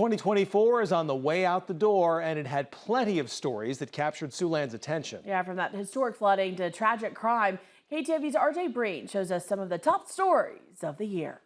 2024 is on the way out the door, and it had plenty of stories that captured Siouxland's attention. Yeah, from that historic flooding to tragic crime, KTV's RJ Breen shows us some of the top stories of the year.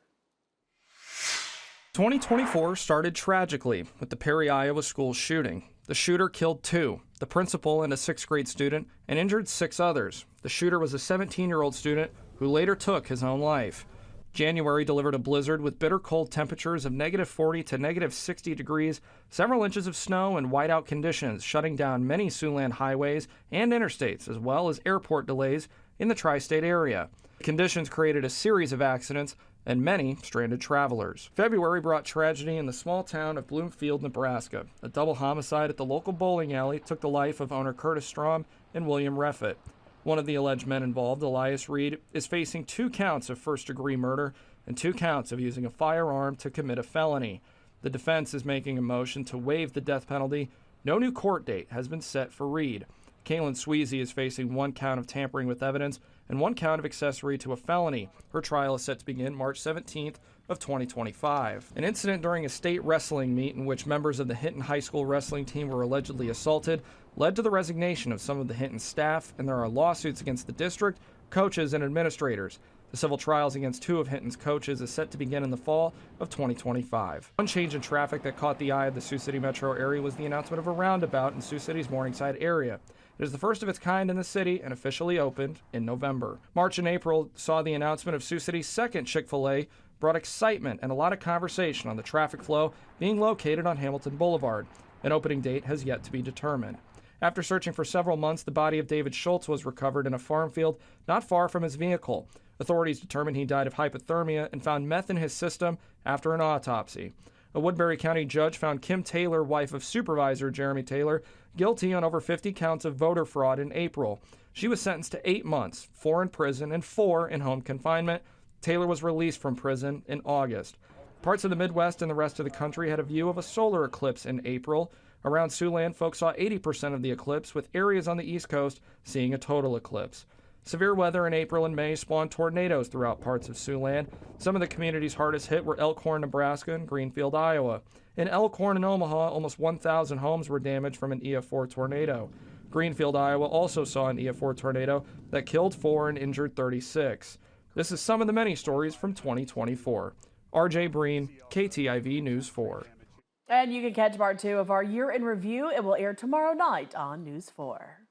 2024 started tragically with the Perry, Iowa school shooting. The shooter killed 2, the principal and a 6th grade student, and injured 6 others. The shooter was a 17-year-old student who later took his own life. January delivered a blizzard with bitter cold temperatures of -40 to -60 degrees, several inches of snow, and whiteout conditions, shutting down many Siouxland highways and interstates, as well as airport delays in the tri-state area. Conditions created a series of accidents and many stranded travelers. February brought tragedy in the small town of Bloomfield, Nebraska. A double homicide at the local bowling alley took the life of owner Curtis Strom and William Reffett. One of the alleged men involved, Elias Reed, is facing 2 counts of first-degree murder and 2 counts of using a firearm to commit a felony. The defense is making a motion to waive the death penalty. No new court date has been set for Reed. Kaylin Sweezy is facing 1 count of tampering with evidence and 1 count of accessory to a felony. Her trial is set to begin March 17th of 2025. An incident during a state wrestling meet in which members of the Hinton High School wrestling team were allegedly assaulted led to the resignation of some of the Hinton staff, and there are lawsuits against the district, coaches, and administrators. The civil trials against 2 of Hinton's coaches is set to begin in the fall of 2025. One change in traffic that caught the eye of the Sioux City metro area was the announcement of a roundabout in Sioux City's Morningside area. It is the first of its kind in the city and officially opened in November. March and April saw the announcement of Sioux City's second Chick-fil-A, brought excitement and a lot of conversation on the traffic flow being located on Hamilton Boulevard. An opening date has yet to be determined. After searching for several months, the body of David Schultz was recovered in a farm field not far from his vehicle. Authorities determined he died of hypothermia and found meth in his system after an autopsy. A Woodbury County judge found Kim Taylor, wife of Supervisor Jeremy Taylor, guilty on over 50 counts of voter fraud in April. She was sentenced to 8 months, 4 in prison and 4 in home confinement. Taylor was released from prison in August. Parts of the Midwest and the rest of the country had a view of a solar eclipse in April. Around Siouxland, folks saw 80% of the eclipse, with areas on the East Coast seeing a total eclipse. Severe weather in April and May spawned tornadoes throughout parts of Siouxland. Some of the communities hardest hit were Elkhorn, Nebraska, and Greenfield, Iowa. In Elkhorn and Omaha, almost 1,000 homes were damaged from an EF4 tornado. Greenfield, Iowa also saw an EF4 tornado that killed 4 and injured 36. This is some of the many stories from 2024. RJ Breen, KTIV News 4. And you can catch part 2 of our year in review. It will air tomorrow night on News 4.